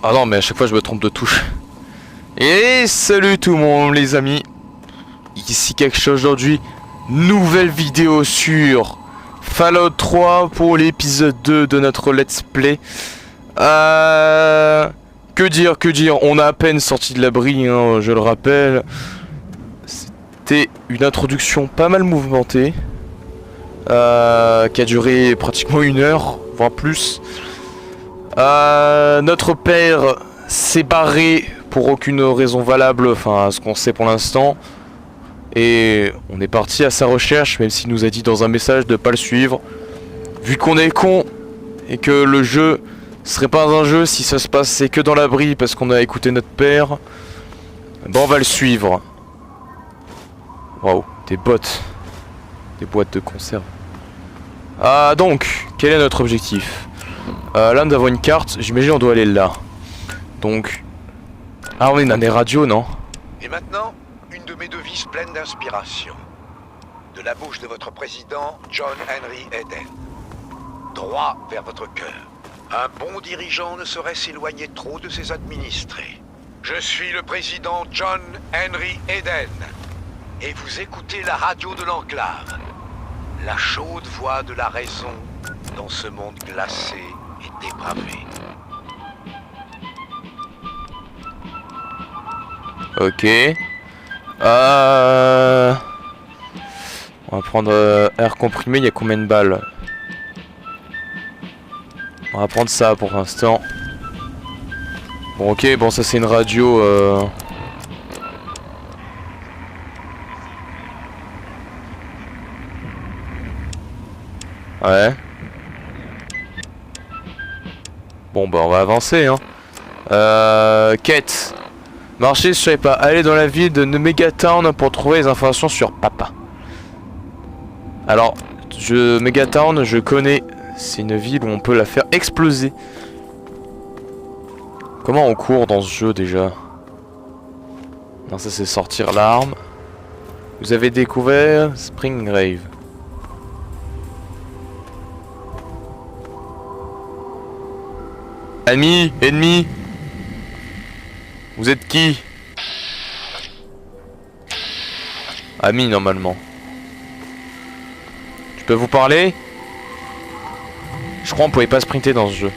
Ah non, mais à chaque fois je me trompe de touche. Et salut tout le monde les amis. Ici quelque chose aujourd'hui. Nouvelle vidéo sur Fallout 3 pour l'épisode 2 de notre let's play. Que dire, on a à peine sorti de l'abri, hein, je le rappelle. C'était une introduction pas mal mouvementée. Qui a duré pratiquement 1 heure, voire plus. Notre père s'est barré pour aucune raison valable, enfin à ce qu'on sait pour l'instant. Et on est parti à sa recherche, même s'il nous a dit dans un message de pas le suivre. Vu qu'on est con et que le jeu serait pas un jeu si ça se passait que dans l'abri parce qu'on a écouté notre père, bon on va le suivre. Waouh, des bottes, des boîtes de conserve. Donc, quel est notre objectif? Là nous avons une carte, j'imagine on doit aller là. Donc... Ah on est dans des radios, non? Et maintenant, une de mes devises pleines d'inspiration. De la bouche de votre président, John Henry Eden. Droit vers votre cœur. Un bon dirigeant ne saurait s'éloigner trop de ses administrés. Je suis le président John Henry Eden. Et vous écoutez la radio de l'enclave. La chaude voix de la raison dans ce monde glacé et dépravé. Ok. On va prendre air comprimé, il y a combien de balles? On va prendre ça pour l'instant. Bon ok, bon ça c'est une radio Ouais. Bon bah on va avancer hein. Quête. Marcher, je savais pas. Aller dans la ville de Megatown pour trouver les informations sur papa. Alors, Megatown, je connais. C'est une ville où on peut la faire exploser. Comment on court dans ce jeu déjà? Non, ça c'est sortir l'arme. Vous avez découvert Springgrave. Ennemi. Vous êtes qui? Ami normalement. Je peux vous parler? Je crois qu'on pouvait pas sprinter dans ce jeu.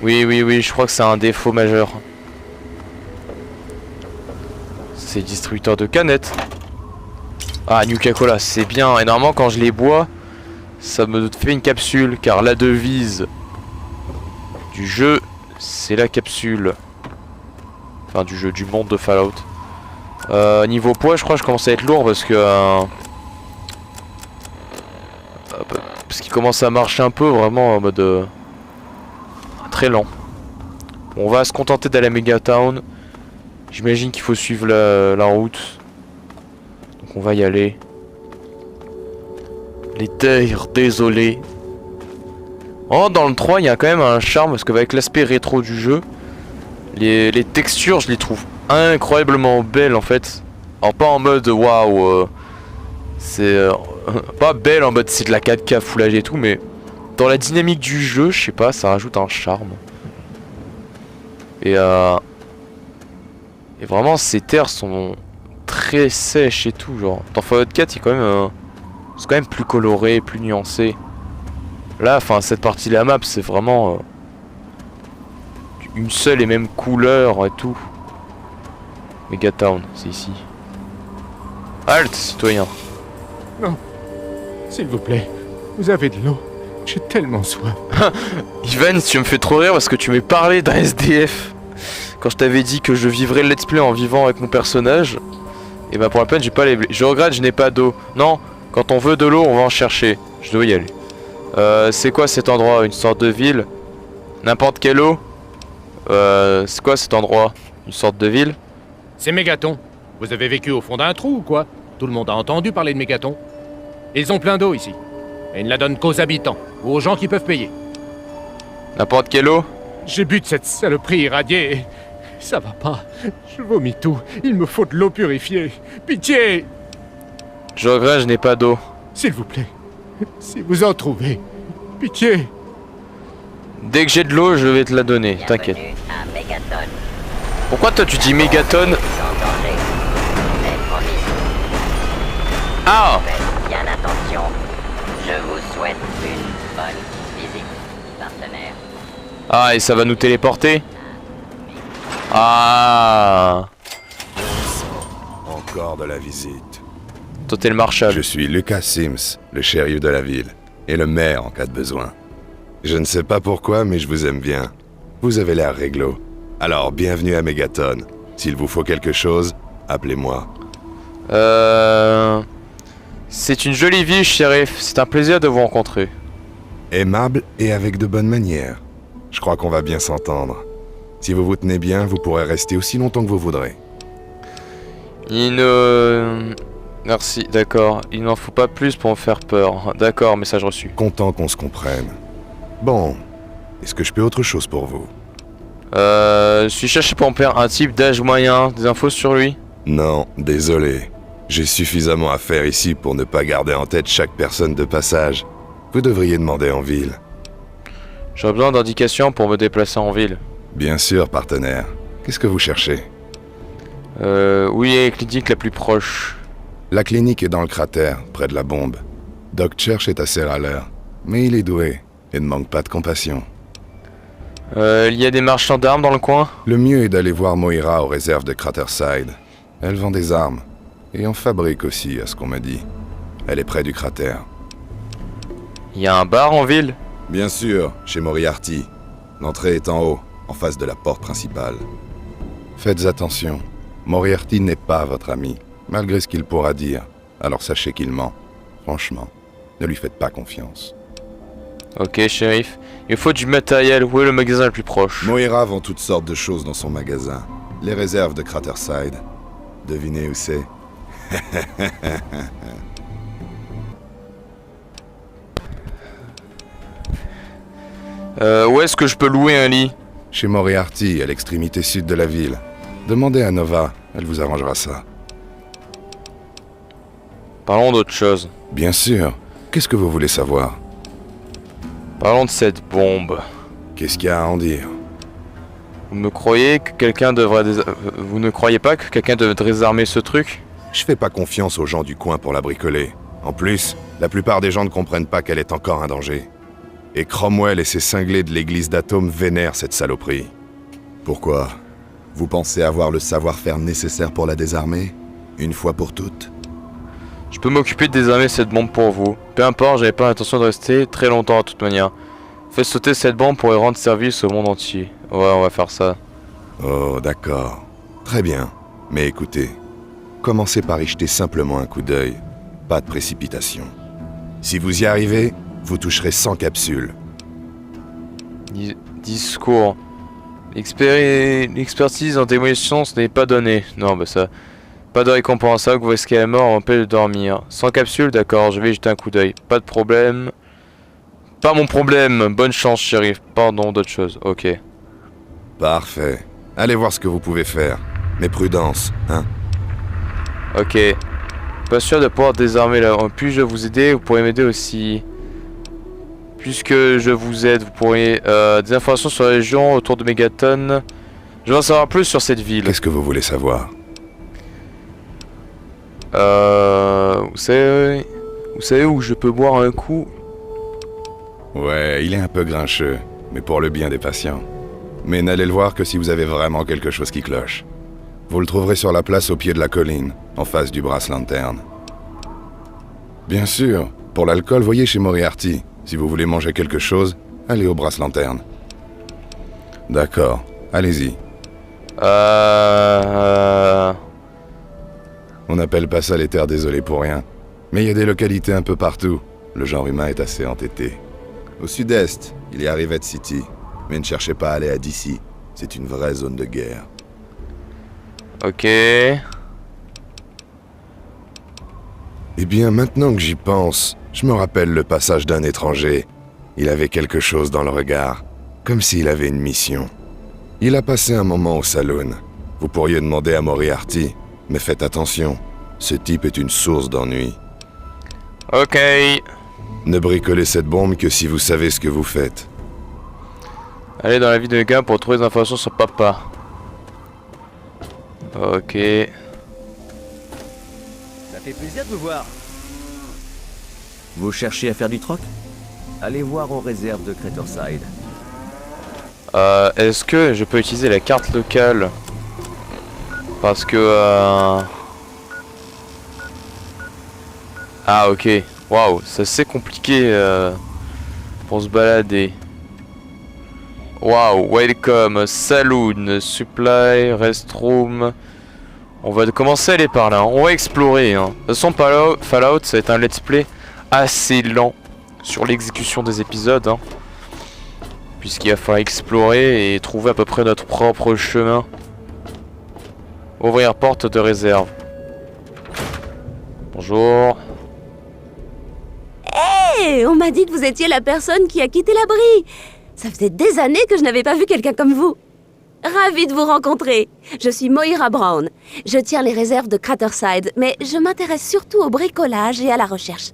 Oui, je crois que c'est un défaut majeur. C'est distributeur de canettes. Ah, Nuka-Cola, c'est bien. Et normalement quand je les bois, ça me fait une capsule. Car la devise du jeu, c'est la capsule. Enfin du jeu, du monde de Fallout. Niveau poids je crois que je commence à être lourd parce que parce qu'il commence à marcher un peu vraiment en mode très lent. Bon, on va se contenter d'aller à Megatown. J'imagine qu'il faut suivre la route. Donc on va y aller. Les terres désolées. Oh, dans le 3 il y a quand même un charme parce qu'avec l'aspect rétro du jeu, les textures je les trouve incroyablement belles en fait. Alors pas en mode waouh, c'est pas belle en mode c'est de la 4K Full HD et tout, mais dans la dynamique du jeu, je sais pas, ça rajoute un charme. Et vraiment ces terres sont très sèches et tout, genre dans Fallout 4 c'est quand même plus coloré, plus nuancé. Là, enfin cette partie de la map c'est vraiment une seule et même couleur et tout. Megatown, c'est ici. Halte, citoyen. Non, s'il vous plaît, vous avez de l'eau. J'ai tellement soif. Ivan, tu me fais trop rire parce que tu m'as parlé d'un SDF. Quand je t'avais dit que je vivrais le let's play en vivant avec mon personnage. Et bah pour la peine, j'ai pas les... Je regrette, je n'ai pas d'eau. Non, quand on veut de l'eau, on va en chercher. Je dois y aller. C'est quoi cet endroit? Une sorte de ville? N'importe quelle eau? C'est quoi cet endroit? Une sorte de ville? C'est Mégaton. Vous avez vécu au fond d'un trou ou quoi? Tout le monde a entendu parler de Mégaton. Ils ont plein d'eau ici. Et ils ne la donnent qu'aux habitants, ou aux gens qui peuvent payer. N'importe quelle eau? J'ai bu de cette saloperie irradiée et... ça va pas. Je vomis tout. Il me faut de l'eau purifiée. Pitié! Je regrette, je n'ai pas d'eau. S'il vous plaît. Si vous en trouvez. Pitié. Dès que j'ai de l'eau, je vais te la donner, t'inquiète. Bienvenue à Megaton. Pourquoi toi tu dis mégatonne? Sans danger. C'est promis. Ah! Faites bien attention. Je vous souhaite une bonne visite, partenaire. Ah, et ça va nous téléporter? Ah! Encore de la visite. Toi t'es le marshal. Je suis Lucas Sims, le shérif de la ville, et le maire en cas de besoin. Je ne sais pas pourquoi, mais je vous aime bien. Vous avez l'air réglo. Alors, bienvenue à Megaton. S'il vous faut quelque chose, appelez-moi. C'est une jolie ville, shérif. C'est un plaisir de vous rencontrer. Aimable et avec de bonnes manières. Je crois qu'on va bien s'entendre. Si vous vous tenez bien, vous pourrez rester aussi longtemps que vous voudrez. Merci, d'accord. Il n'en faut pas plus pour me faire peur. D'accord, message reçu. Content qu'on se comprenne. Bon, est-ce que je peux autre chose pour vous? Je suis cherché pour mon père un type d'âge moyen. Des infos sur lui? Non, désolé. J'ai suffisamment à faire ici pour ne pas garder en tête chaque personne de passage. Vous devriez demander en ville. J'aurais besoin d'indications pour me déplacer en ville. Bien sûr, partenaire. Qu'est-ce que vous cherchez? Où est la clinique la plus proche? La clinique est dans le cratère, près de la bombe. Doc Church est assez râleur, mais il est doué et ne manque pas de compassion. Il y a des marchands d'armes dans le coin? Le mieux est d'aller voir Moira aux réserves de Craterside. Elle vend des armes, et en fabrique aussi, à ce qu'on m'a dit. Elle est près du cratère. Il y a un bar en ville? Bien sûr, chez Moriarty. L'entrée est en haut, en face de la porte principale. Faites attention, Moriarty n'est pas votre ami, malgré ce qu'il pourra dire. Alors sachez qu'il ment. Franchement, ne lui faites pas confiance. Ok, shérif. Il faut du matériel. Où est le magasin le plus proche? Moira vend toutes sortes de choses dans son magasin. Les réserves de Craterside. Devinez où c'est? Où est-ce que je peux louer un lit? Chez Moriarty, à l'extrémité sud de la ville. Demandez à Nova, elle vous arrangera ça. Parlons d'autre chose. Bien sûr. Qu'est-ce que vous voulez savoir? Parlons de cette bombe. Qu'est-ce qu'il y a à en dire? Vous me croyez que quelqu'un devrait... Vous ne croyez pas que quelqu'un devrait désarmer ce truc? Je fais pas confiance aux gens du coin pour la bricoler. En plus, la plupart des gens ne comprennent pas qu'elle est encore un danger. Et Cromwell et ses cinglés de l'église d'Atome vénèrent cette saloperie. Pourquoi? Vous pensez avoir le savoir-faire nécessaire pour la désarmer? Une fois pour toutes? Je peux m'occuper de désarmer cette bombe pour vous. Peu importe, j'avais pas l'intention de rester très longtemps à toute manière. Faites sauter cette bombe pour y rendre service au monde entier. Ouais, on va faire ça. Oh, d'accord. Très bien. Mais écoutez, commencez par y jeter simplement un coup d'œil. Pas de précipitation. Si vous y arrivez, vous toucherez 100 capsules. Discours. L'expertise en démolition, ce n'est pas donné. Non, bah ça... Pas de récompense, ça, que vous risquez la mort, on peut dormir. Sans capsule, d'accord, je vais y jeter un coup d'œil. Pas de problème. Pas mon problème. Bonne chance, shérif. Pardon, d'autres choses. Ok. Parfait. Allez voir ce que vous pouvez faire. Mais prudence, hein? Ok. Pas sûr de pouvoir désarmer là. Puis-je vous aider? Vous pourriez m'aider aussi. Puisque je vous aide, vous pourriez... des informations sur la région autour de Megaton. Je veux en savoir plus sur cette ville. Qu'est-ce que vous voulez savoir? Vous savez où je peux boire un coup? Ouais, il est un peu grincheux, mais pour le bien des patients. Mais n'allez le voir que si vous avez vraiment quelque chose qui cloche. Vous le trouverez sur la place au pied de la colline, en face du Brass Lantern. Bien sûr, pour l'alcool, voyez chez Moriarty. Si vous voulez manger quelque chose, allez au Brass Lantern. D'accord, allez-y. On n'appelle pas ça les terres désolées pour rien. Mais il y a des localités un peu partout. Le genre humain est assez entêté. Au sud-est, il y a Rivet City. Mais ne cherchez pas à aller à DC. C'est une vraie zone de guerre. Ok. Eh bien, maintenant que j'y pense, je me rappelle le passage d'un étranger. Il avait quelque chose dans le regard, comme s'il avait une mission. Il a passé un moment au saloon. Vous pourriez demander à Moriarty, mais faites attention, ce type est une source d'ennui. Ok. Ne bricolez cette bombe que si vous savez ce que vous faites. Allez dans la ville de Mega pour trouver des informations sur papa. Ok. Ça fait plaisir de vous voir. Vous cherchez à faire du troc? Allez voir aux réserves de Craterside. Est-ce que je peux utiliser la carte locale? Parce que Ah ok. Waouh, c'est assez compliqué pour se balader. Waouh, welcome, saloon, supply, restroom. On va commencer à aller par là, on va explorer. Hein. De toute façon, Fallout, ça va être un let's play assez lent sur l'exécution des épisodes. Hein. Puisqu'il va falloir explorer et trouver à peu près notre propre chemin. Ouvrir porte de réserve. Bonjour. Hé, on m'a dit que vous étiez la personne qui a quitté l'abri. Ça faisait des années que je n'avais pas vu quelqu'un comme vous. Ravie de vous rencontrer. Je suis Moira Brown. Je tiens les réserves de Craterside, mais je m'intéresse surtout au bricolage et à la recherche.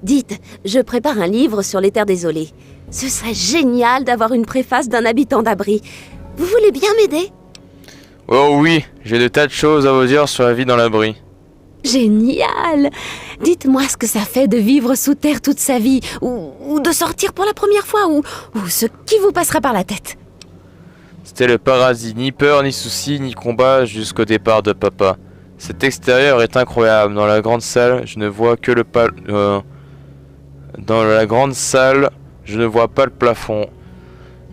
Dites, je prépare un livre sur les terres désolées. Ce serait génial d'avoir une préface d'un habitant d'abri. Vous voulez bien m'aider? Oh oui, j'ai de tas de choses à vous dire sur la vie dans l'abri. Génial! Dites-moi ce que ça fait de vivre sous terre toute sa vie, ou de sortir pour la première fois, ou ce qui vous passera par la tête. C'était le paradis, ni peur, ni soucis, ni combat jusqu'au départ de papa. Cet extérieur est incroyable. Dans la grande salle, je ne vois que le Dans la grande salle, je ne vois pas le plafond.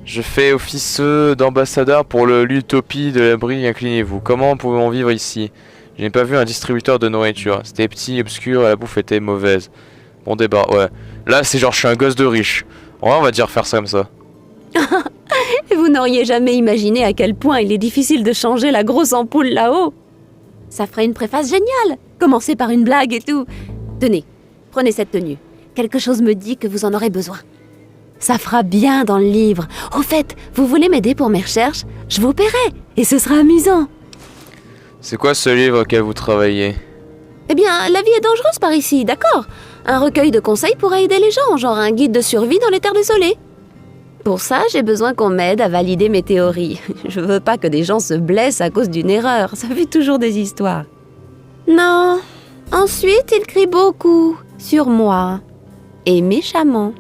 Je fais office d'ambassadeur pour l'utopie de l'abri, inclinez-vous. Comment pouvons-nous vivre ici? Je n'ai pas vu un distributeur de nourriture. C'était petit, obscur et la bouffe était mauvaise. Bon débat, ouais. Là, c'est genre je suis un gosse de riche. Ouais, on va dire faire ça comme ça. Vous n'auriez jamais imaginé à quel point il est difficile de changer la grosse ampoule là-haut. Ça ferait une préface géniale. Commencez par une blague et tout. Tenez, prenez cette tenue. Quelque chose me dit que vous en aurez besoin. Ça fera bien dans le livre. Au fait, vous voulez m'aider pour mes recherches? Je vous paierai, et ce sera amusant. C'est quoi ce livre auquel vous travaillez? Eh bien, la vie est dangereuse par ici, d'accord? Un recueil de conseils pourrait aider les gens, genre un guide de survie dans les terres désolées. Pour ça, j'ai besoin qu'on m'aide à valider mes théories. Je veux pas que des gens se blessent à cause d'une erreur, ça fait toujours des histoires. Non. Ensuite, il crie beaucoup sur moi. Et méchamment.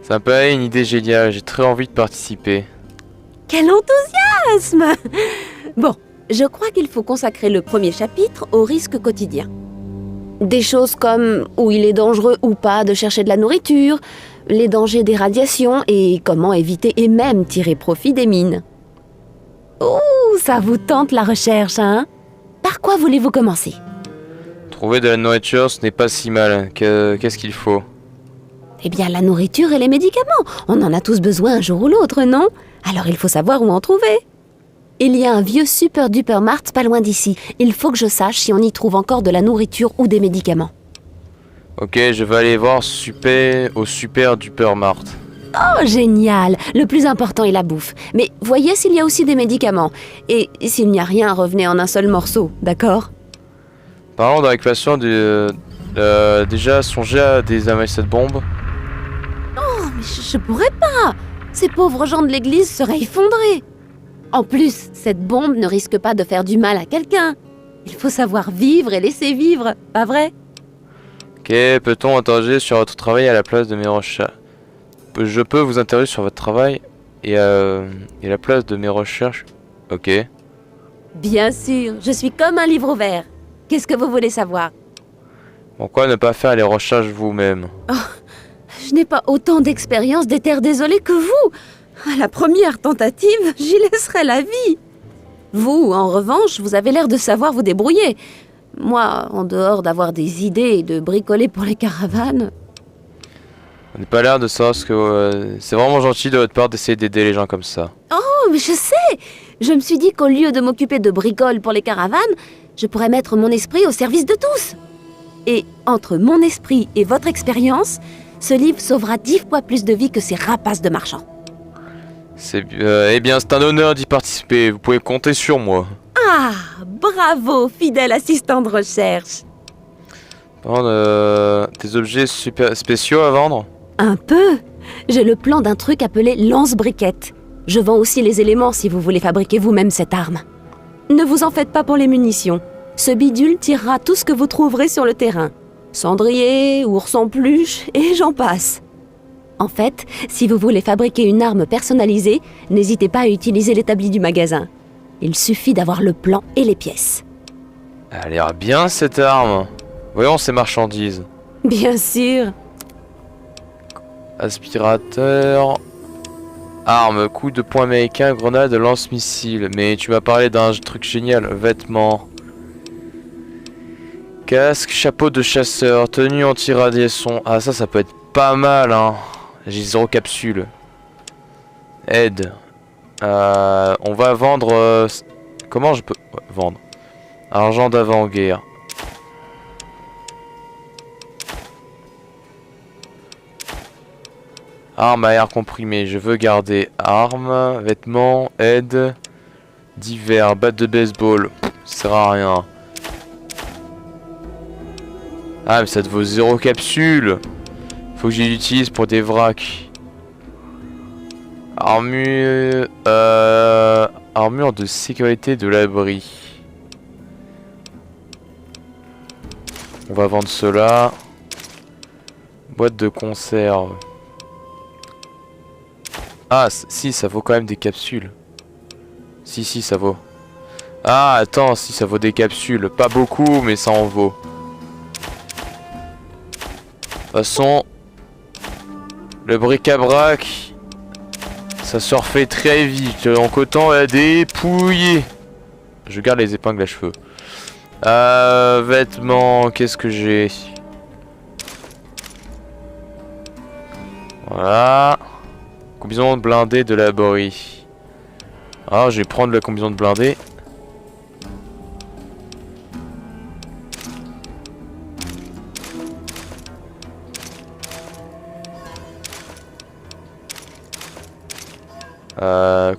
Ça me paraît une idée géniale, j'ai très envie de participer. Quel enthousiasme! Bon, je crois qu'il faut consacrer le premier chapitre aux risques quotidiens. Des choses comme où il est dangereux ou pas de chercher de la nourriture, les dangers des radiations et comment éviter et même tirer profit des mines. Ouh, ça vous tente la recherche, hein? Par quoi voulez-vous commencer? Trouver de la nourriture, ce n'est pas si mal. Qu'est-ce qu'il faut? Eh bien, la nourriture et les médicaments. On en a tous besoin un jour ou l'autre, non? Alors il faut savoir où en trouver. Il y a un vieux super-duper mart pas loin d'ici. Il faut que je sache si on y trouve encore de la nourriture ou des médicaments. Ok, je vais aller voir au super-duper mart. Oh, génial! Le plus important est la bouffe. Mais voyez s'il y a aussi des médicaments. Et s'il n'y a rien, revenez en un seul morceau, d'accord? Parlons d'évacuation déjà songé à désamorcer cette bombe. Oh, mais je pourrais pas! Ces pauvres gens de l'église seraient effondrés. En plus, cette bombe ne risque pas de faire du mal à quelqu'un. Il faut savoir vivre et laisser vivre, pas vrai? Ok, peut-on interroger sur votre travail à la place de mes recherches? Je peux vous interroger sur votre travail et la place de mes recherches. Ok. Bien sûr, je suis comme un livre ouvert. Qu'est-ce que vous voulez savoir? Pourquoi ne pas faire les recherches vous-même? Oh, je n'ai pas autant d'expérience des terres désolées que vous. À la première tentative, j'y laisserai la vie. Vous, en revanche, vous avez l'air de savoir vous débrouiller. Moi, en dehors d'avoir des idées et de bricoler pour les caravanes... On n'a pas l'air de savoir ce que... c'est vraiment gentil de votre part d'essayer d'aider les gens comme ça. Oh, mais je sais! Je me suis dit qu'au lieu de m'occuper de bricoles pour les caravanes, je pourrais mettre mon esprit au service de tous. Et entre mon esprit et votre expérience, ce livre sauvera 10 fois plus de vies que ces rapaces de marchands. Eh bien, c'est un honneur d'y participer. Vous pouvez compter sur moi. Ah, bravo, fidèle assistant de recherche. Des objets super spéciaux à vendre? Un peu. J'ai le plan d'un truc appelé lance-briquette. Je vends aussi les éléments si vous voulez fabriquer vous-même cette arme. Ne vous en faites pas pour les munitions. Ce bidule tirera tout ce que vous trouverez sur le terrain. Cendrier, ours en peluche, et j'en passe. En fait, si vous voulez fabriquer une arme personnalisée, n'hésitez pas à utiliser l'établi du magasin. Il suffit d'avoir le plan et les pièces. Elle a l'air bien cette arme. Voyons ces marchandises. Bien sûr. Aspirateur. Arme, coup de poing américain, grenade, lance-missile. Mais tu m'as parlé d'un truc génial. Vêtements. Casque, chapeau de chasseur, tenue anti-radiation. Ah ça peut être pas mal hein. J'ai 0 capsule. Aide. On va vendre... Comment je peux vendre? Argent d'avant-guerre. Arme à air comprimé, je veux garder. Arme, vêtements, aide. Divers, batte de baseball. Ça sert à rien. Ah mais ça te vaut 0 capsule. Faut que je l'utilise pour des vracs. Armure... Armure de sécurité de l'abri. On va vendre cela. Boîte de conserve. Ah si ça vaut quand même des capsules. Si ça vaut. Ah attends si ça vaut des capsules. Pas beaucoup mais ça en vaut. De toute façon, le bric-à-brac, ça se refait très vite. Donc autant la dépouiller. Je garde les épingles à cheveux. Vêtements, qu'est-ce que j'ai? Voilà. Combinaison blindée de l'abri. Alors je vais prendre la combinaison de blindée.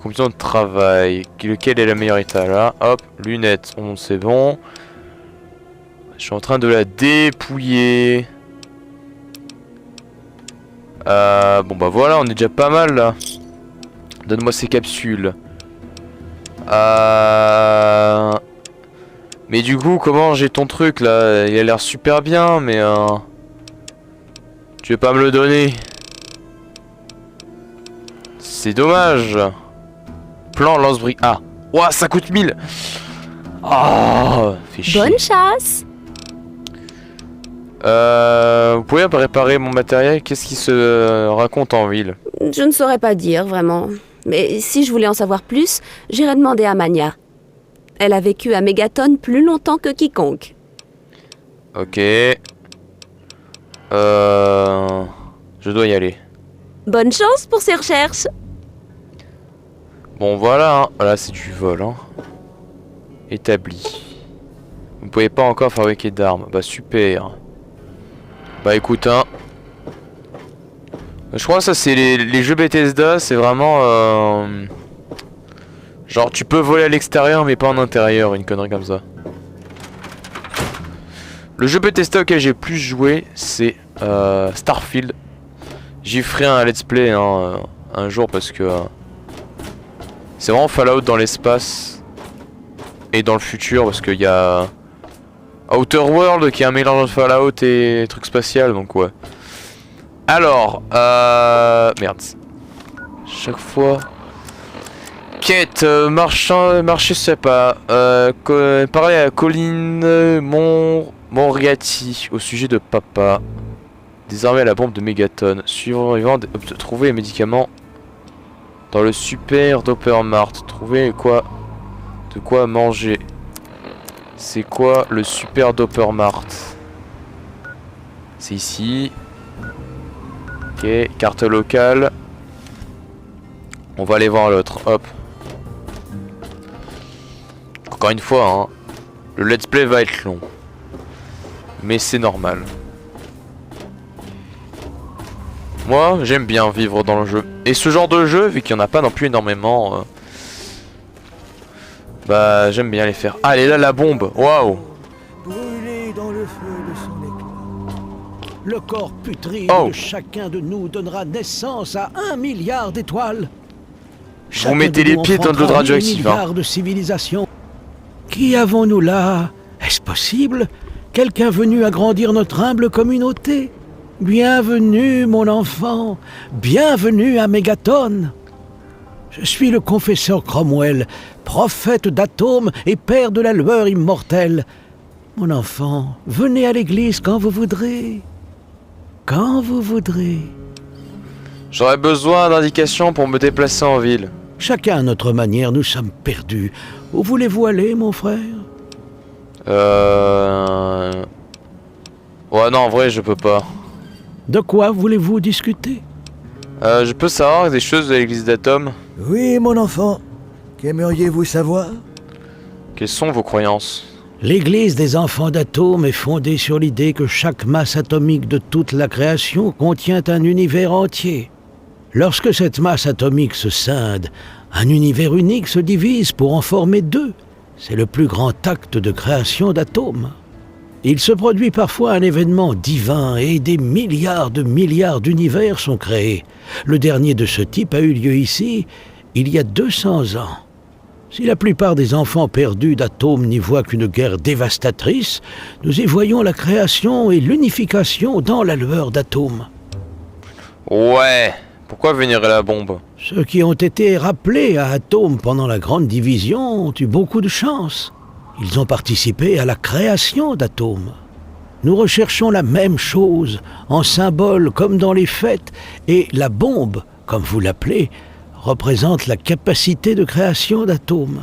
Combinaison de travail. Lequel est la meilleure état là? Hop, lunettes. C'est bon. Je suis en train de la dépouiller. Bon bah voilà, on est déjà pas mal là. Donne-moi ces capsules. Mais du coup, comment j'ai ton truc là? Il a l'air super bien, mais tu veux pas me le donner? C'est dommage. Plan lance-brique. Ah, ouah, ça coûte 1000. Ah, fait chier. Bonne chasse. Vous pouvez réparer mon matériel? Qu'est-ce qui se raconte en ville? Je ne saurais pas dire, vraiment. Mais si je voulais en savoir plus, j'irais demander à Mania. Elle a vécu à Megaton plus longtemps que quiconque. Ok. Je dois y aller. Bonne chance pour ces recherches. Bon voilà, hein. Là c'est du vol hein. Établi. Vous ne pouvez pas encore fabriquer d'armes. Bah super. Bah écoute hein. Je crois que ça c'est les jeux Bethesda. C'est vraiment genre tu peux voler à l'extérieur mais pas en intérieur. Une connerie comme ça. Le jeu Bethesda auquel j'ai plus joué c'est Starfield. J'y ferai un let's play hein, un jour parce que c'est vraiment Fallout dans l'espace et dans le futur parce qu'il y a Outer World qui est un mélange de Fallout et truc spatial donc ouais. Alors merde. Chaque fois. Quête marché je sais pas. Parler à Colin Moriarty au sujet de papa. Désarmer la bombe de Megaton. Survivant de trouver les médicaments dans le super Dopper Mart. Trouver quoi? De quoi manger. C'est quoi le super Dopper Mart? C'est ici. Ok, carte locale. On va aller voir l'autre. Hop. Encore une fois, hein, le let's play va être long. Mais c'est normal. Moi, j'aime bien vivre dans le jeu. Et ce genre de jeu, vu qu'il n'y en a pas non plus énormément, bah j'aime bien les faire. Ah, elle est là la bombe. Waouh. Brûlé dans le feu de son éclat. Le corps putride Oh. de chacun de nous donnera naissance à 1 milliard d'étoiles. Vous mettez les pieds dans de l'eau radioactive. 1 milliard de civilisations. Qui avons-nous là? Est-ce possible? Quelqu'un venu agrandir notre humble communauté? Bienvenue, mon enfant. Bienvenue à Mégaton. Je suis le confesseur Cromwell, prophète d'atomes et père de la lueur immortelle. Mon enfant, venez à l'église quand vous voudrez. Quand vous voudrez. J'aurais besoin d'indications pour me déplacer en ville. Chacun à notre manière, nous sommes perdus. Où voulez-vous aller, mon frère? Ouais, non, en vrai, je peux pas. De quoi voulez-vous discuter? Je peux savoir des choses de l'église d'Atom? Oui, mon enfant. Qu'aimeriez-vous savoir? Quelles sont vos croyances? L'Église des enfants d'atomes est fondée sur l'idée que chaque masse atomique de toute la création contient un univers entier. Lorsque cette masse atomique se scinde, un univers unique se divise pour en former deux. C'est le plus grand acte de création d'atomes. Il se produit parfois un événement divin et des milliards d'univers sont créés. Le dernier de ce type a eu lieu ici, il y a 200 ans. Si la plupart des enfants perdus d'atomes n'y voient qu'une guerre dévastatrice, nous y voyons la création et l'unification dans la lueur d'atomes. Ouais, pourquoi vénérer la bombe? Ceux qui ont été rappelés à Atome pendant la Grande Division ont eu beaucoup de chance. Ils ont participé à la création d'atomes. Nous recherchons la même chose, en symbole comme dans les fêtes, et la bombe, comme vous l'appelez, représente la capacité de création d'atomes.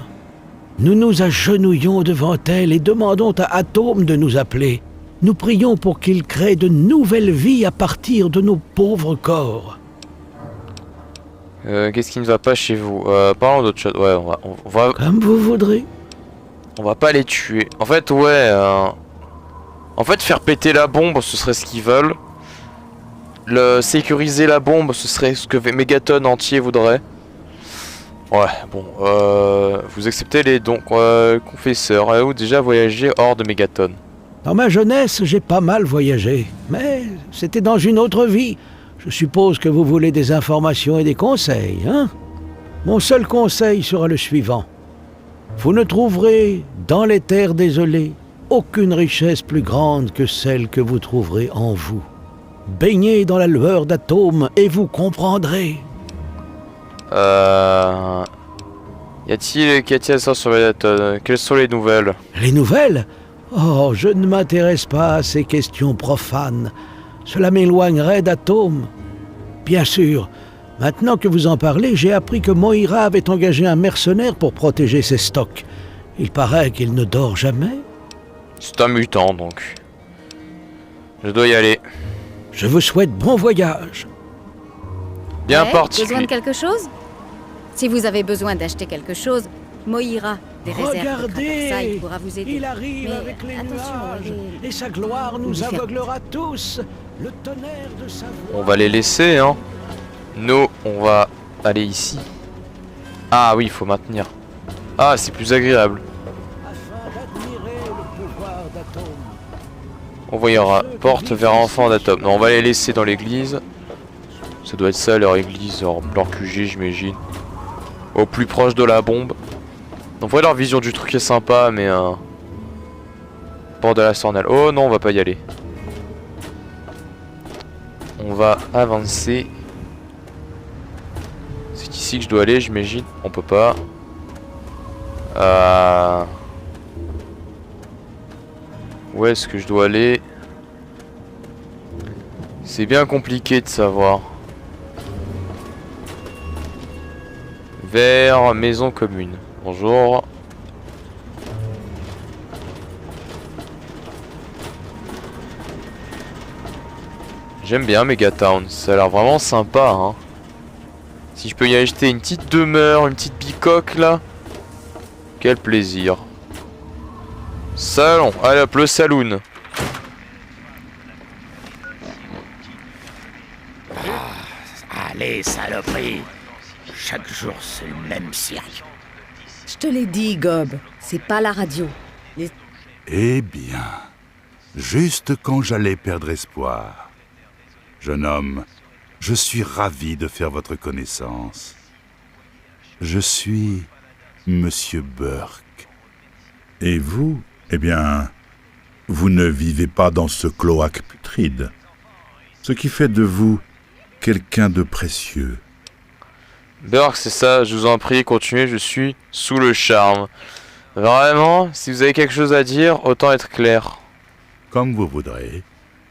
Nous nous agenouillons devant elle et demandons à Atome de nous appeler. Nous prions pour qu'il crée de nouvelles vies à partir de nos pauvres corps. Qu'est-ce qui ne va pas chez vous? Parlons d'autre chose. Ouais, on va... Comme vous voudrez. On va pas les tuer. En fait, ouais... En fait, faire péter la bombe, ce serait ce qu'ils veulent. Sécuriser la bombe, ce serait ce que Mégaton entier voudrait. Ouais, bon, vous acceptez les dons. Confesseur, avez-vous déjà voyagé hors de Mégaton? Dans ma jeunesse, j'ai pas mal voyagé, mais c'était dans une autre vie. Je suppose que vous voulez des informations et des conseils, hein? Mon seul conseil sera le suivant. Vous ne trouverez, dans les terres désolées, aucune richesse plus grande que celle que vous trouverez en vous. Baignez dans la lueur d'atomes et vous comprendrez. Y a-t-il ça sur Mégaton? Quelles sont les nouvelles? Les nouvelles? Oh, je ne m'intéresse pas à ces questions profanes. Cela m'éloignerait d'Atome. Bien sûr, maintenant que vous en parlez, j'ai appris que Moira avait engagé un mercenaire pour protéger ses stocks. Il paraît qu'il ne dort jamais. C'est un mutant, donc. Je dois y aller. Je vous souhaite bon voyage. Bien Ouais, parti. Besoin de quelque chose? Si vous avez besoin d'acheter quelque chose, Moira, des réserves de Regardez, Craterside, pourra vous aider. il arrive Mais avec les attention, nuages, les- et sa gloire nous les faire- aveuglera tous. Le tonnerre de sa voix. On va les laisser, hein. Nous, on va aller ici. Ah oui, il faut maintenir. Ah, c'est plus agréable. Afin d'admirer le pouvoir d'Atome. On voyera. Porte vers enfant d'Atome. Non, on va les laisser dans l'église. Ça doit être ça, leur église, leur QG, j'imagine. Au plus proche de la bombe. Donc, ouais, leur vision du truc est sympa, mais... Porte de la Sornelle. Oh non, on va pas y aller. On va avancer. C'est ici que je dois aller, j'imagine. On peut pas. Où est-ce que je dois aller? C'est bien compliqué de savoir. Vers maison commune. Bonjour. J'aime bien Megatown, ça a l'air vraiment sympa, hein. Si je peux y acheter une petite demeure, une petite bicoque là. Quel plaisir. Salon, allez hop, le saloon. Allez, saloperie. Chaque jour, c'est le même cirque. Je te l'ai dit, Gob, c'est pas la radio. Eh bien, juste quand j'allais perdre espoir, Jeune homme, je suis ravi de faire votre connaissance. Je suis Monsieur Burke. Et vous, eh bien, vous ne vivez pas dans ce cloaque putride. Ce qui fait de vous quelqu'un de précieux. Burke, c'est ça, je vous en prie, continuez, je suis sous le charme. Vraiment, si vous avez quelque chose à dire, autant être clair. Comme vous voudrez.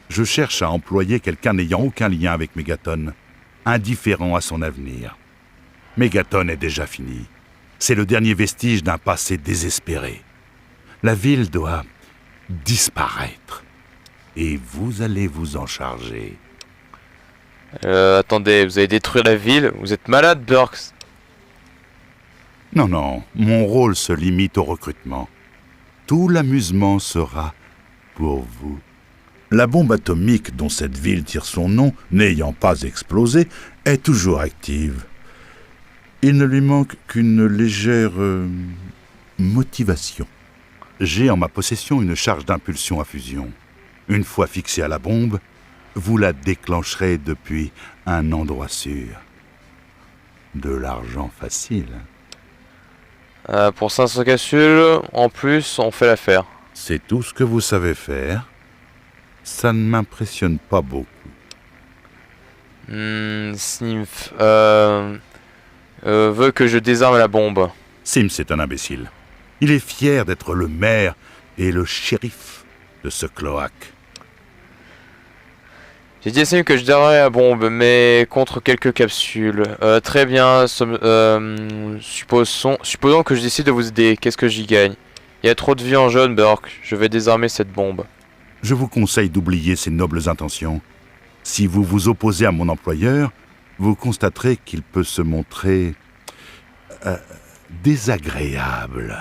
Je cherche à employer quelqu'un n'ayant aucun lien avec Megaton, indifférent à son avenir. Megaton est déjà fini. C'est le dernier vestige d'un passé désespéré. La ville doit disparaître. Et vous allez vous en charger. Attendez, vous allez détruire la ville? Vous êtes malade, Burke? Non, non, mon rôle se limite au recrutement. Tout l'amusement sera pour vous. La bombe atomique dont cette ville tire son nom, n'ayant pas explosé, est toujours active. Il ne lui manque qu'une légère motivation. J'ai en ma possession une charge d'impulsion à fusion. Une fois fixée à la bombe, vous la déclencherez depuis un endroit sûr. De l'argent facile. Pour 500 capsules, en plus, on fait l'affaire. C'est tout ce que vous savez faire. Ça ne m'impressionne pas beaucoup. Sniff veut que je désarme la bombe. Sims est un imbécile. Il est fier d'être le maire et le shérif de ce cloaque. J'ai dit à Sim que je désarmerai la bombe, mais contre quelques capsules. Très bien, supposons que je décide de vous aider. Qu'est-ce que j'y gagne? Il y a trop de vie en jaune, Burke. Je vais désarmer cette bombe. Je vous conseille d'oublier ces nobles intentions. Si vous vous opposez à mon employeur, vous constaterez qu'il peut se montrer désagréable.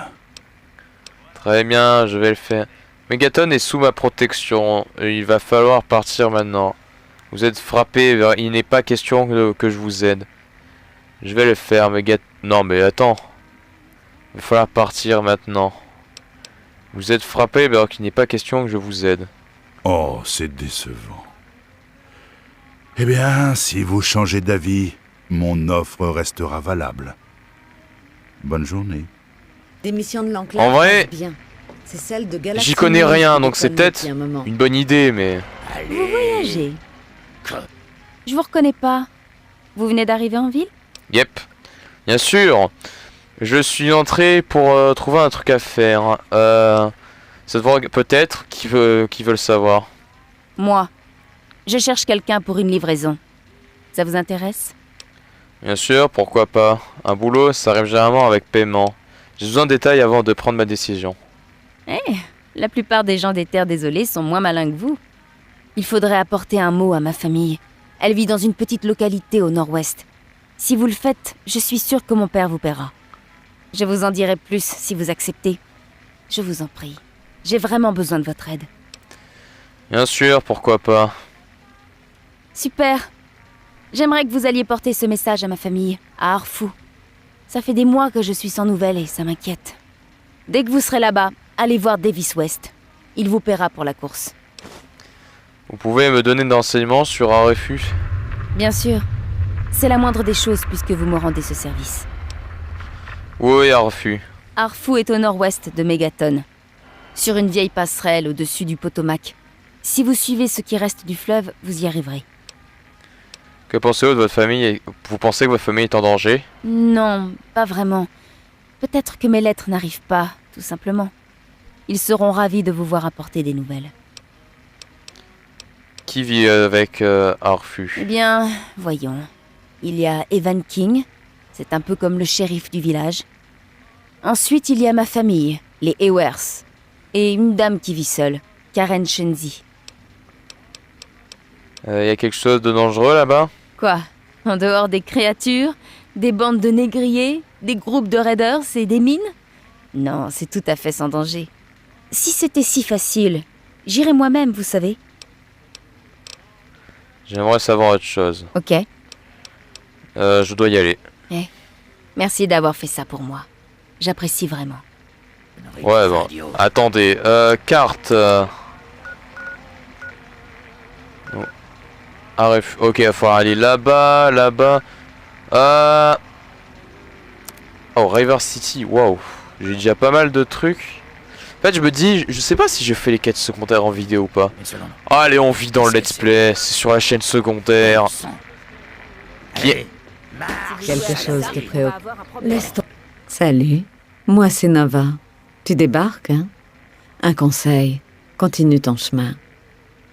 Très bien, je vais le faire. Megaton est sous ma protection. Il va falloir partir maintenant. Vous êtes frappé, il n'est pas question que je vous aide. Je vais le faire, Megaton. Non mais attends. Il va falloir partir maintenant. Vous êtes frappé, alors qu'il n'est pas question que je vous aide. Oh, c'est décevant. Eh bien, si vous changez d'avis, mon offre restera valable. Bonne journée. Démission de l'enclave. En vrai, bien. C'est celle de Galaxy. J'y connais rien, donc c'est peut-être une bonne idée, mais... Vous voyagez. Je vous reconnais pas. Vous venez d'arriver en ville? Yep. Bien sûr. Je suis entré pour trouver un truc à faire. Ça devrait peut-être qui veut le savoir. Moi. Je cherche quelqu'un pour une livraison. Ça vous intéresse? Bien sûr, pourquoi pas. Un boulot, ça arrive généralement avec paiement. J'ai besoin de détails avant de prendre ma décision. La plupart des gens des Terres Désolées sont moins malins que vous. Il faudrait apporter un mot à ma famille. Elle vit dans une petite localité au nord-ouest. Si vous le faites, je suis sûre que mon père vous paiera. Je vous en dirai plus si vous acceptez. Je vous en prie. J'ai vraiment besoin de votre aide. Bien sûr, pourquoi pas. Super. J'aimerais que vous alliez porter ce message à ma famille, à Arfou. Ça fait des mois que je suis sans nouvelles et ça m'inquiète. Dès que vous serez là-bas, allez voir Davis West. Il vous paiera pour la course. Vous pouvez me donner des renseignements sur un refus? Bien sûr. C'est la moindre des choses puisque vous me rendez ce service. Oui, un refus. Arfou est au nord-ouest de Megaton, sur une vieille passerelle au-dessus du Potomac. Si vous suivez ce qui reste du fleuve, vous y arriverez. Que pensez-vous de votre famille? Vous pensez que votre famille est en danger? Non, pas vraiment. Peut-être que mes lettres n'arrivent pas, tout simplement. Ils seront ravis de vous voir apporter des nouvelles. Qui vit avec Arfus? Eh bien, voyons. Il y a Evan King, c'est un peu comme le shérif du village. Ensuite, il y a ma famille, les Ewers, et une dame qui vit seule, Karen Shenzi. Y a quelque chose de dangereux là-bas? Quoi? En dehors des créatures, des bandes de négriers, des groupes de raiders et des mines? Non, c'est tout à fait sans danger. Si c'était si facile, j'irais moi-même, vous savez. J'aimerais savoir autre chose. Ok. Je dois y aller. Merci d'avoir fait ça pour moi. J'apprécie vraiment. Ouais, bon. Attendez, carte. Ok, il va falloir aller là-bas, là-bas. Oh, River City, waouh. J'ai déjà pas mal de trucs. En fait, je me dis, je sais pas si je fais les quêtes secondaires en vidéo ou pas. Allez, on vit dans le let's play, c'est sur la chaîne secondaire. Qui est... Quelque chose te préoccupe. Laisse toi. Salut, moi c'est Nova. Tu débarques, hein? Un conseil, continue ton chemin.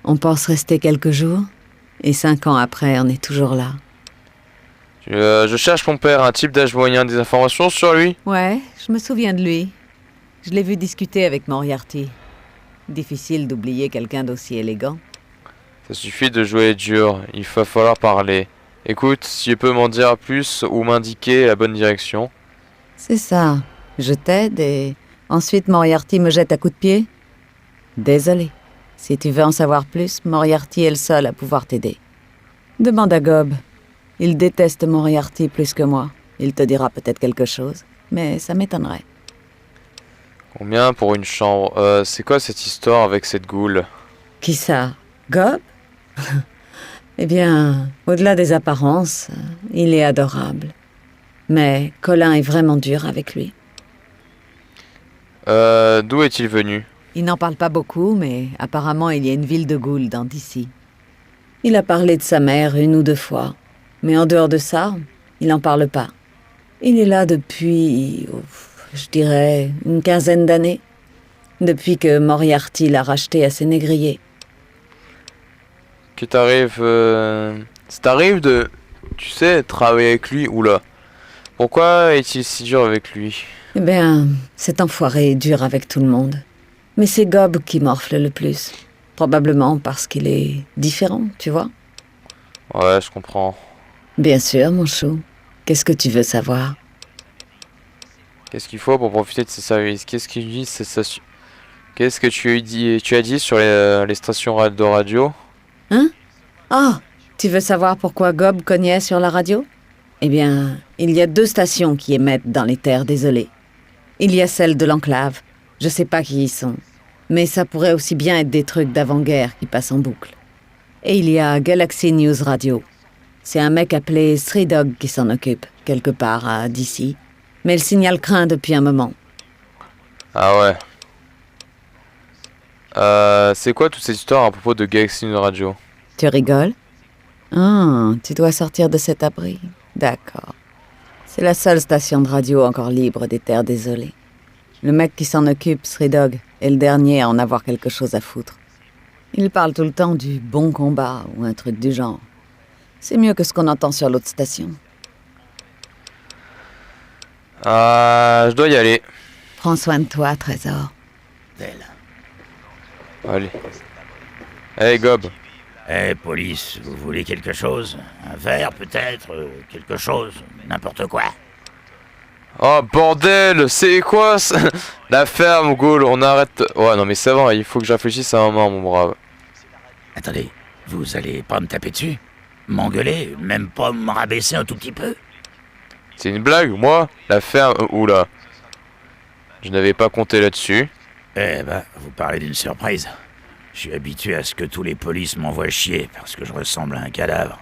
On pense rester quelques jours, et 5 ans après, on est toujours là. Je cherche mon père, un type d'âge moyen, des informations sur lui? Ouais, je me souviens de lui. Je l'ai vu discuter avec Moriarty. Difficile d'oublier quelqu'un d'aussi élégant. Ça suffit de jouer dur, il va falloir parler. Écoute, si tu peux m'en dire plus ou m'indiquer la bonne direction. C'est ça. Je t'aide et ensuite Moriarty me jette à coups de pied. Désolé. Si tu veux en savoir plus, Moriarty est le seul à pouvoir t'aider. Demande à Gob. Il déteste Moriarty plus que moi. Il te dira peut-être quelque chose, mais ça m'étonnerait. Combien pour une chambre? C'est quoi cette histoire avec cette goule? Qui ça? Gob? Eh bien, au-delà des apparences, il est adorable. Mais Colin est vraiment dur avec lui. D'où est-il venu? Il n'en parle pas beaucoup, mais apparemment il y a une ville de ghouls dans DC. Il a parlé de sa mère 1 ou 2 fois, mais en dehors de ça, il n'en parle pas. Il est là depuis, je dirais, une 15aine d'années. Depuis que Moriarty l'a racheté à ses négriers. Que t'arrives... Ça t'arrive de... Tu sais, travailler avec lui, oula. Pourquoi est-il si dur avec lui? Eh bien, cet enfoiré est dur avec tout le monde. Mais c'est Gob qui morfle le plus. Probablement parce qu'il est différent, tu vois. Ouais, je comprends. Bien sûr, mon chou. Qu'est-ce que tu veux savoir? Qu'est-ce qu'il faut pour profiter de ces services? Qu'est-ce qu'il dit, Qu'est-ce que tu as dit sur les stations de radio? Hein? Oh, tu veux savoir pourquoi Gob cognait sur la radio? Eh bien, il y a 2 stations qui émettent dans les terres désolées. Il y a celle de l'enclave. Je sais pas qui y sont. Mais ça pourrait aussi bien être des trucs d'avant-guerre qui passent en boucle. Et il y a Galaxy News Radio. C'est un mec appelé Stray Dog qui s'en occupe, quelque part à DC. Mais le signal craint depuis un moment. Ah ouais. C'est quoi toute cette histoire à propos de Galaxy News Radio? Tu rigoles? Ah, tu dois sortir de cet abri. D'accord. C'est la seule station de radio encore libre des terres désolées. Le mec qui s'en occupe, Stray Dog, est le dernier à en avoir quelque chose à foutre. Il parle tout le temps du bon combat ou un truc du genre. C'est mieux que ce qu'on entend sur l'autre station. Je dois y aller. Prends soin de toi, Trésor. Allez. Hey Gob. Police, vous voulez quelque chose? Un verre peut-être? Quelque chose? N'importe quoi. Oh bordel, c'est quoi ça? La ferme, Ghoul, on arrête... Ouais non mais ça va, il faut que je réfléchisse à un moment, mon brave. Attendez, vous allez pas me taper dessus? M'engueuler? Même pas me rabaisser un tout petit peu? C'est une blague, moi? La ferme... Oula. Je n'avais pas compté là-dessus. Eh ben, vous parlez d'une surprise. Je suis habitué à ce que tous les polices m'envoient chier parce que je ressemble à un cadavre.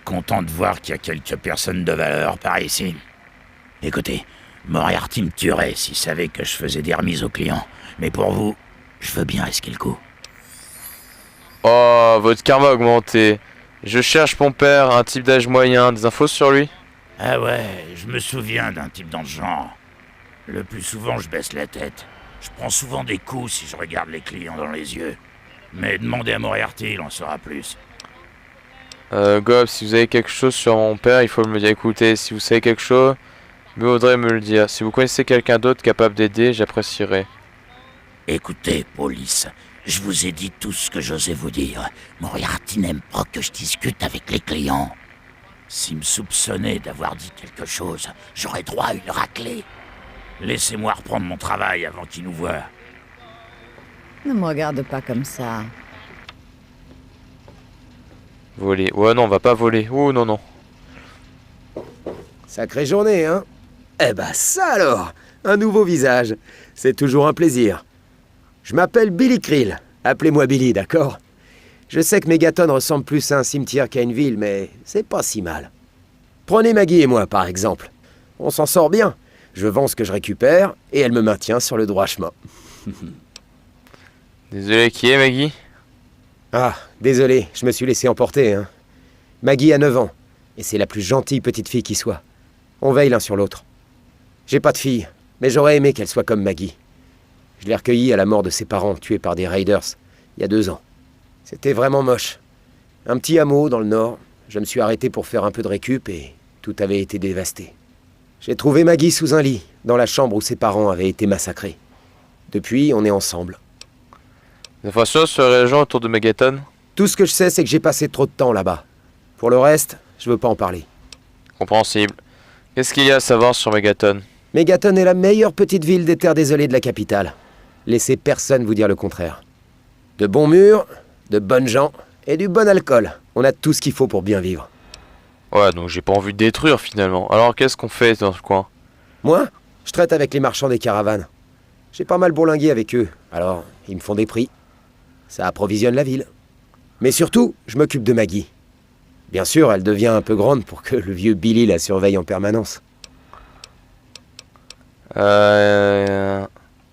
Content de voir qu'il y a quelques personnes de valeur par ici. Écoutez, Moriarty me tuerait s'il savait que je faisais des remises aux clients. Mais pour vous, je veux bien risquer le coup. Oh, votre karma a augmenté. Je cherche mon père, un type d'âge moyen, des infos sur lui? Ah ouais, je me souviens d'un type dans ce genre. Le plus souvent, je baisse la tête. Je prends souvent des coups si je regarde les clients dans les yeux. Mais demandez à Moriarty, il en saura plus. Gob, si vous avez quelque chose sur mon père, il faut me le dire. Écoutez, si vous savez quelque chose, mieux vaudrait me le dire. Si vous connaissez quelqu'un d'autre capable d'aider, j'apprécierais. Écoutez, police, je vous ai dit tout ce que j'osais vous dire. Moriarty n'aime pas que je discute avec les clients. S'il me soupçonnait d'avoir dit quelque chose, j'aurais droit à une raclée. Laissez-moi reprendre mon travail avant qu'il nous voie. Ne me regarde pas comme ça. Voler. Ouais, non, on va pas voler. Oh, non, non. Sacrée journée, hein? Eh ben ça alors! Un nouveau visage. C'est toujours un plaisir. Je m'appelle Billy Krill. Appelez-moi Billy, d'accord? Je sais que Megaton ressemble plus à un cimetière qu'à une ville, mais c'est pas si mal. Prenez Maggie et moi, par exemple. On s'en sort bien. Je vends ce que je récupère, et elle me maintient sur le droit chemin. Désolé, qui est Maggie? Ah, désolé, je me suis laissé emporter, hein. Maggie a 9 ans, et c'est la plus gentille petite fille qui soit. On veille l'un sur l'autre. J'ai pas de fille, mais j'aurais aimé qu'elle soit comme Maggie. Je l'ai recueillie à la mort de ses parents, tués par des raiders, il y a 2 ans. C'était vraiment moche. Un petit hameau dans le nord, je me suis arrêté pour faire un peu de récup et tout avait été dévasté. J'ai trouvé Maggie sous un lit, dans la chambre où ses parents avaient été massacrés. Depuis, on est ensemble. Des informations sur les gens autour de Megaton? Tout ce que je sais, c'est que j'ai passé trop de temps là-bas. Pour le reste, je veux pas en parler. Compréhensible. Qu'est-ce qu'il y a à savoir sur Megaton? Megaton est la meilleure petite ville des terres désolées de la capitale. Laissez personne vous dire le contraire. De bons murs, de bonnes gens et du bon alcool. On a tout ce qu'il faut pour bien vivre. Ouais, donc j'ai pas envie de détruire finalement. Alors qu'est-ce qu'on fait dans ce coin? Moi, je traite avec les marchands des caravanes. J'ai pas mal bourlingué avec eux, alors ils me font des prix. Ça approvisionne la ville. Mais surtout, je m'occupe de Maggie. Bien sûr, elle devient un peu grande pour que le vieux Billy la surveille en permanence. Je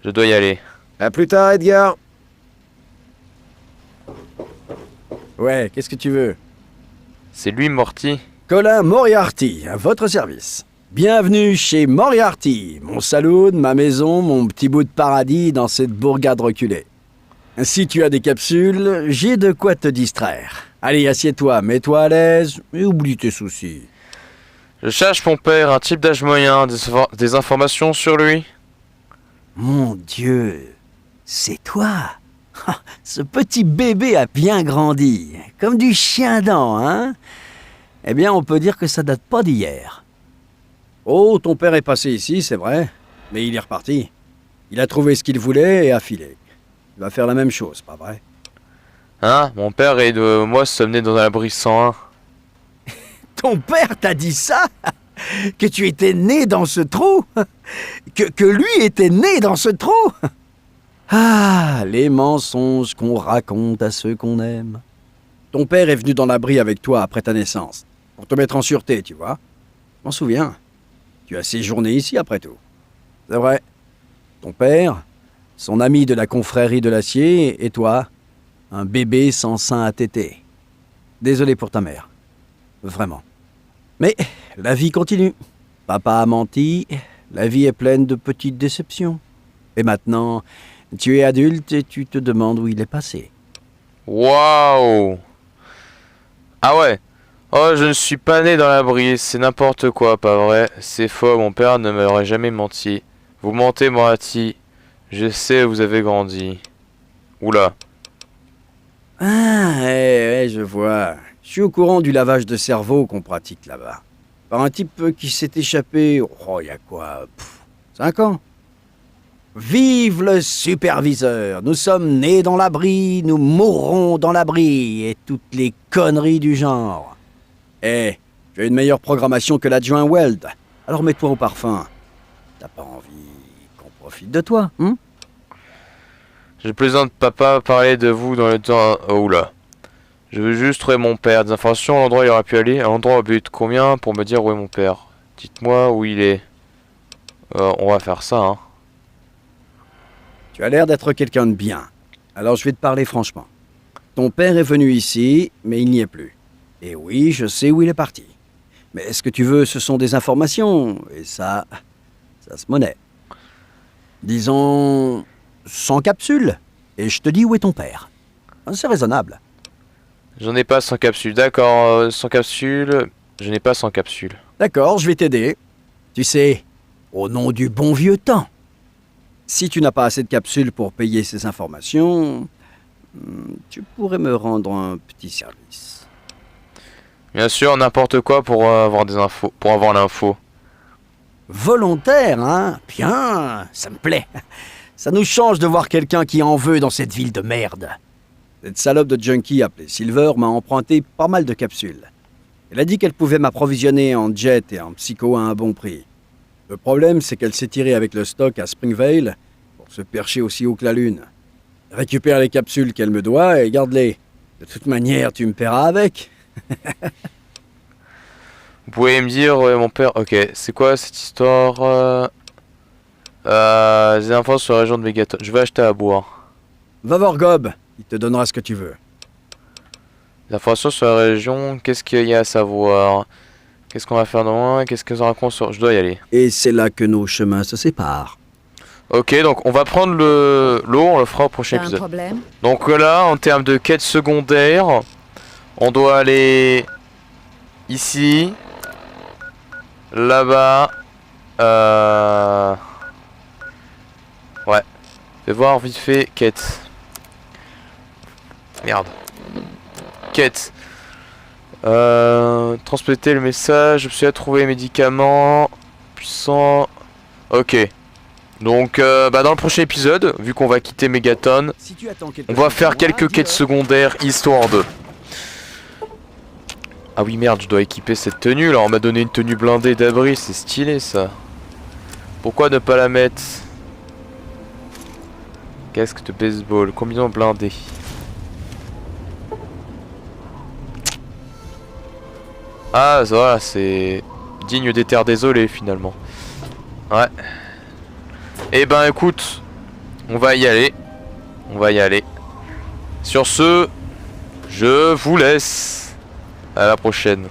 dois y aller. À plus tard, Edgar. Ouais, qu'est-ce que tu veux? C'est lui, Morty. Colin Moriarty, à votre service. Bienvenue chez Moriarty, mon saloon, ma maison, mon petit bout de paradis dans cette bourgade reculée. Si tu as des capsules, j'ai de quoi te distraire. Allez, assieds-toi, mets-toi à l'aise et oublie tes soucis. Je cherche mon père, un type d'âge moyen, des informations sur lui. Mon Dieu, c'est toi. Ce petit bébé a bien grandi, comme du chien-dent, hein? Eh bien, on peut dire que ça date pas d'hier. Oh, ton père est passé ici, c'est vrai, mais il est reparti. Il a trouvé ce qu'il voulait et a filé. Il va faire la même chose, pas vrai? Hein? Mon père et moi sommes nés dans un abri 101. Ton père t'a dit ça? Que tu étais né dans ce trou? Que lui était né dans ce trou? Ah, les mensonges qu'on raconte à ceux qu'on aime. Ton père est venu dans l'abri avec toi après ta naissance, pour te mettre en sûreté, tu vois. Je m'en souviens. Tu as séjourné ici après tout. C'est vrai. Ton père, son ami de la confrérie de l'acier, et toi, un bébé sans sein à téter. Désolé pour ta mère. Vraiment. Mais la vie continue. Papa a menti, la vie est pleine de petites déceptions. Et maintenant, tu es adulte et tu te demandes où il est passé. Waouh! Ah ouais! Oh, je ne suis pas né dans l'abri, c'est n'importe quoi, pas vrai? C'est faux, mon père ne m'aurait jamais menti. Vous mentez, Morty. Je sais où vous avez grandi. Oula. Ah, ouais, je vois. Je suis au courant du lavage de cerveau qu'on pratique là-bas. Par un type qui s'est échappé, oh, il y a quoi, 5 ans. Vive le superviseur! Nous sommes nés dans l'abri, nous mourrons dans l'abri, et toutes les conneries du genre. Eh, j'ai une meilleure programmation que l'adjoint Weld, alors mets-toi au parfum. T'as pas envie qu'on profite de toi, hein? Je plaisante, papa, parler de vous dans le temps... Oh, oula. Je veux juste trouver mon père. Des informations à l'endroit où il aurait pu aller, à l'endroit au but. Combien pour me dire où est mon père? Dites-moi où il est. On va faire ça, hein. Tu as l'air d'être quelqu'un de bien. Alors je vais te parler franchement. Ton père est venu ici, mais il n'y est plus. Et oui, je sais où il est parti. Mais ce que tu veux, ce sont des informations. Et ça se monnaie. Disons 100 capsules. Et je te dis où est ton père. C'est raisonnable. J'en ai pas 100 capsules. D'accord, 100 capsules. Je n'ai pas 100 capsules. D'accord, je vais t'aider. Tu sais, au nom du bon vieux temps. Si tu n'as pas assez de capsules pour payer ces informations, tu pourrais me rendre un petit service. Bien sûr, n'importe quoi pour avoir des infos, pour avoir l'info. Volontaire, hein? Bien, ça me plaît. Ça nous change de voir quelqu'un qui en veut dans cette ville de merde. Cette salope de junkie appelée Silver m'a emprunté pas mal de capsules. Elle a dit qu'elle pouvait m'approvisionner en jet et en psycho à un bon prix. Le problème, c'est qu'elle s'est tirée avec le stock à Springvale pour se percher aussi haut que la lune. Récupère les capsules qu'elle me doit et garde-les. De toute manière, tu me paieras avec. Vous pouvez me dire, ouais, mon père... Ok, c'est quoi cette histoire des infos sur la région de Megaton. Je vais acheter à boire. Va voir Gob, il te donnera ce que tu veux. Des informations sur la région, qu'est-ce qu'il y a à savoir? Qu'est-ce qu'on va faire demain? Qu'est-ce que ça raconte sur... Je dois y aller. Et c'est là que nos chemins se séparent. Ok, donc on va prendre l'eau, on le fera au prochain T'as un épisode. problème? Donc là, en termes de quête secondaire, on doit aller ici, là-bas, ouais. Fais voir vite fait, quête. Merde. Quête. Transpléter le message, je suis à trouver les médicaments. Puissant. Ok. Donc dans le prochain épisode, vu qu'on va quitter Megaton, on va faire quelques quêtes secondaires histoire de... Ah oui merde, je dois équiper cette tenue là, on m'a donné une tenue blindée d'abri, c'est stylé ça. Pourquoi ne pas la mettre? Casque de baseball, combinaison blindée. Ah voilà, c'est digne des terres désolées finalement. Ouais. Eh ben écoute, on va y aller. On va y aller. Sur ce, je vous laisse. À la prochaine.